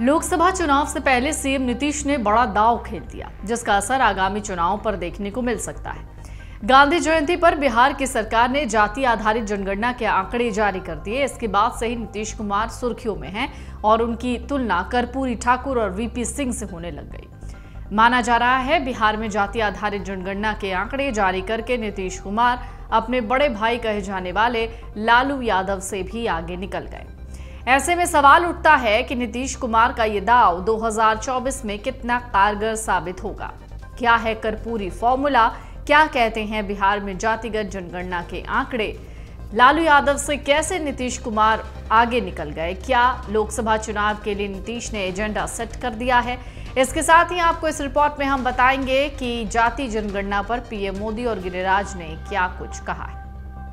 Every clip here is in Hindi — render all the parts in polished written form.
लोकसभा चुनाव से पहले सीएम नीतीश ने बड़ा दांव खेल दिया, जिसका असर आगामी चुनाव पर देखने को मिल सकता है। गांधी जयंती पर बिहार की सरकार ने जाति आधारित जनगणना के आंकड़े जारी कर दिए। इसके बाद से ही नीतीश कुमार सुर्खियों में हैं और उनकी तुलना कर्पूरी ठाकुर और वीपी सिंह से होने लग गई। माना जा रहा है बिहार में जाति आधारित जनगणना के आंकड़े जारी करके नीतीश कुमार अपने बड़े भाई कहे जाने वाले लालू यादव से भी आगे निकल गए। ऐसे में सवाल उठता है कि नीतीश कुमार का ये दांव 2024 में कितना कारगर साबित होगा। क्या है कर्पूरी फॉर्मूला? क्या कहते हैं बिहार में जातिगत जनगणना के आंकड़े? लालू यादव से कैसे नीतीश कुमार आगे निकल गए? क्या लोकसभा चुनाव के लिए नीतीश ने एजेंडा सेट कर दिया है? इसके साथ ही आपको इस रिपोर्ट में हम बताएंगे कि जाति जनगणना पर पीएम मोदी और गिरिराज ने क्या कुछ कहा है।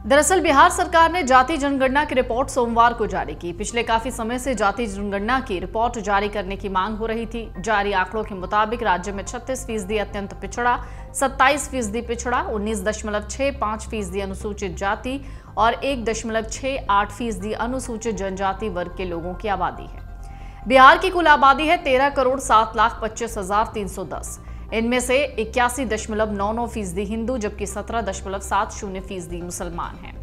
दरअसल बिहार सरकार ने जाति जनगणना की रिपोर्ट सोमवार को जारी की। पिछले काफी समय से जाति जनगणना की रिपोर्ट जारी करने की मांग हो रही थी। जारी आंकड़ों के मुताबिक राज्य में 36% अत्यंत पिछड़ा, 27% पिछड़ा, 19.65% अनुसूचित जाति और 1.68% अनुसूचित जनजाति वर्ग के लोगों की आबादी है। बिहार की कुल आबादी है 13,07,25,310। इनमें से 81.99% हिंदू जबकि 17.70% मुसलमान हैं।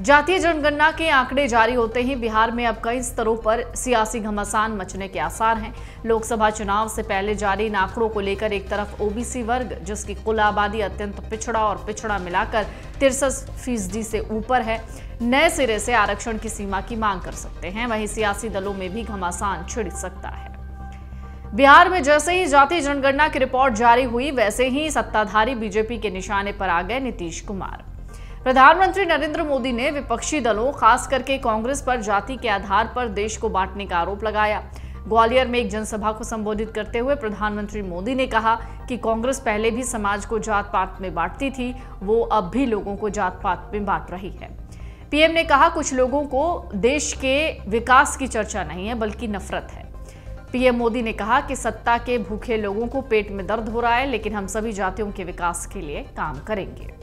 जातीय जनगणना के आंकड़े जारी होते ही बिहार में अब कई स्तरों पर सियासी घमासान मचने के आसार हैं। लोकसभा चुनाव से पहले जारी इन आंकड़ों को लेकर एक तरफ ओबीसी वर्ग, जिसकी कुल आबादी अत्यंत पिछड़ा और पिछड़ा मिलाकर 63% से ऊपर है, नए सिरे से आरक्षण की सीमा की मांग कर सकते हैं। वहीं सियासी दलों में भी घमासान छिड़ सकता है। बिहार में जैसे ही जाति जनगणना की रिपोर्ट जारी हुई, वैसे ही सत्ताधारी बीजेपी के निशाने पर आ गए नीतीश कुमार। प्रधानमंत्री नरेंद्र मोदी ने विपक्षी दलों, खास करके कांग्रेस पर जाति के आधार पर देश को बांटने का आरोप लगाया। ग्वालियर में एक जनसभा को संबोधित करते हुए प्रधानमंत्री मोदी ने कहा कि कांग्रेस पहले भी समाज को जात पात में बांटती थी, वो अब भी लोगों को जात पात में बांट रही है। पीएम ने कहा कुछ लोगों को देश के विकास की चर्चा नहीं है बल्कि नफरत है। पीएम मोदी ने कहा कि सत्ता के भूखे लोगों को पेट में दर्द हो रहा है, लेकिन हम सभी जातियों के विकास के लिए काम करेंगे।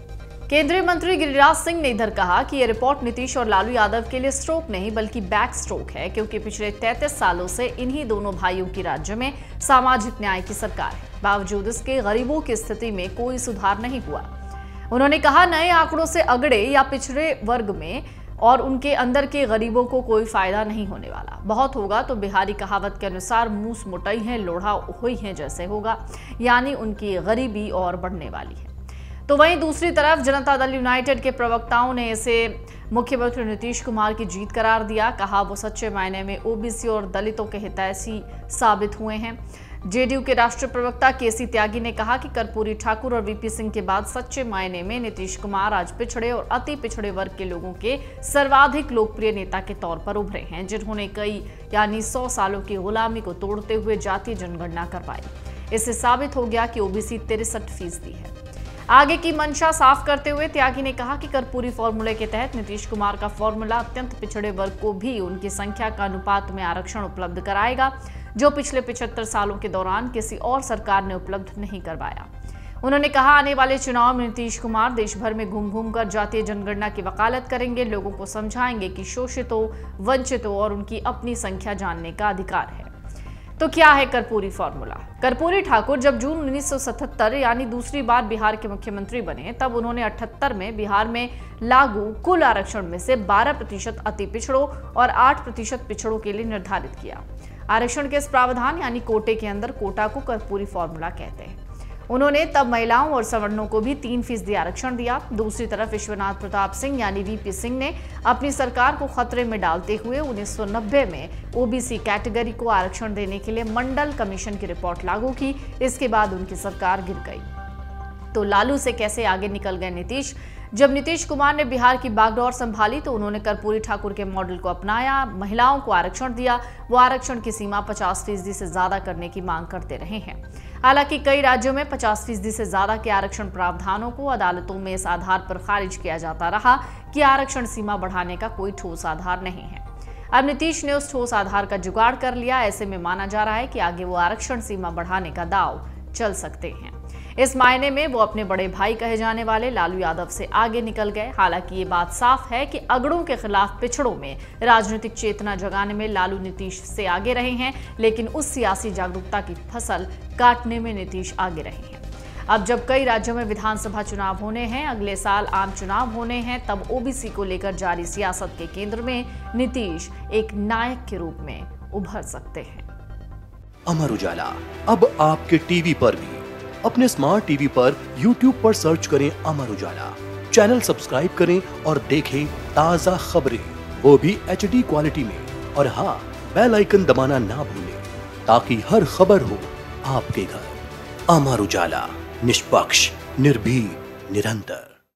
केंद्रीय मंत्री गिरिराज सिंह ने इधर कहा कि यह रिपोर्ट नीतीश और लालू यादव के लिए स्ट्रोक नहीं बल्कि बैक स्ट्रोक है, क्योंकि पिछले 33 सालों से इन्हीं दोनों भाइयों की राज्य में सामाजिक न्याय की सरकार है। बावजूद इसके गरीबों की स्थिति में कोई सुधार नहीं हुआ। उन्होंने कहा नए आंकड़ों से अगड़े या पिछड़े वर्ग में और उनके अंदर के गरीबों को कोई फायदा नहीं होने वाला। बहुत होगा तो बिहारी कहावत के अनुसार मूस मोटाई है लोढ़ा हुई है जैसे होगा, यानी उनकी गरीबी और बढ़ने वाली है। तो वहीं दूसरी तरफ जनता दल यूनाइटेड के प्रवक्ताओं ने इसे मुख्यमंत्री नीतीश कुमार की जीत करार दिया। कहा वो सच्चे मायने में ओबीसी और दलितों के हितैषी साबित हुए हैं। जेडीयू के राष्ट्रीय प्रवक्ता केसी त्यागी ने कहा कि कर्पूरी ठाकुर और वीपी सिंह के बाद सच्चे मायने में नीतीश कुमार आज पिछड़े और अति पिछड़े वर्ग के लोगों के सर्वाधिक लोकप्रिय नेता के तौर पर उभरे हैं, जिन्होंने कई यानी 100 सालों की गुलामी को तोड़ते हुए जातीय जनगणना करवाई। इससे साबित हो गया कि ओबीसी 63% है। आगे की मंशा साफ करते हुए त्यागी ने कहा कि कर्पूरी फॉर्मूले के तहत नीतीश कुमार का फॉर्मूला अत्यंत पिछड़े वर्ग को भी उनकी संख्या का अनुपात में आरक्षण उपलब्ध कराएगा, जो पिछले 75 सालों के दौरान किसी और सरकार ने उपलब्ध नहीं करवाया। उन्होंने कहा आने वाले चुनाव में नीतीश कुमार देश भर में घूम घूम कर जातीय जनगणना की वकालत करेंगे, लोगों को समझाएंगे कि शोषितों, वंचितों और उनकी अपनी संख्या जानने का अधिकार है। तो क्या है कर्पूरी फॉर्मूला? कर्पूरी ठाकुर जब जून 1977 यानी दूसरी बार बिहार के मुख्यमंत्री बने, तब उन्होंने 78 में बिहार में लागू कुल आरक्षण में से 12% अति पिछड़ों और 8% पिछड़ों के लिए निर्धारित किया। आरक्षण के इस प्रावधान यानी कोटे के अंदर कोटा को कर्पूरी फॉर्मूला कहते हैं। उन्होंने तब महिलाओं और सवर्णों को भी 3% आरक्षण दिया। दूसरी तरफ विश्वनाथ प्रताप सिंह यानी वीपी सिंह ने अपनी सरकार को खतरे में डालते हुए 1990 में ओबीसी कैटेगरी को आरक्षण देने के लिए मंडल कमीशन की रिपोर्ट लागू की। इसके बाद उनकी सरकार गिर गई। तो लालू से कैसे आगे निकल गए नीतीश? जब नीतीश कुमार ने बिहार की बागडोर संभाली तो उन्होंने कर्पूरी ठाकुर के मॉडल को अपनाया, महिलाओं को आरक्षण दिया। वो आरक्षण की सीमा 50% से ज्यादा करने की मांग करते रहे हैं। हालांकि कई राज्यों में 50% से ज्यादा के आरक्षण प्रावधानों को अदालतों में इस आधार पर खारिज किया जाता रहा कि आरक्षण सीमा बढ़ाने का कोई ठोस आधार नहीं है। अब नीतीश ने उस ठोस आधार का जुगाड़ कर लिया। ऐसे में माना जा रहा है कि आगे वो आरक्षण सीमा बढ़ाने का दांव चल सकते हैं। इस मायने में वो अपने बड़े भाई कहे जाने वाले लालू यादव से आगे निकल गए। हालांकि ये बात साफ है कि अगड़ों के खिलाफ पिछड़ों में राजनीतिक चेतना जगाने में लालू नीतीश से आगे रहे हैं, लेकिन उस सियासी जागरूकता की फसल काटने में नीतीश आगे रहे हैं। अब जब कई राज्यों में विधानसभा चुनाव होने हैं, अगले साल आम चुनाव होने हैं, तब ओबीसी को लेकर जारी सियासत के केंद्र में नीतीश एक नायक के रूप में उभर सकते हैं। अमर उजाला अब आपके टीवी पर भी। अपने स्मार्ट टीवी पर YouTube पर सर्च करें अमर उजाला, चैनल सब्सक्राइब करें और देखें ताजा खबरें, वो भी HD क्वालिटी में। और हाँ, बेल आइकन दबाना ना भूलें ताकि हर खबर हो आपके घर। अमर उजाला, निष्पक्ष, निर्भीक, निरंतर।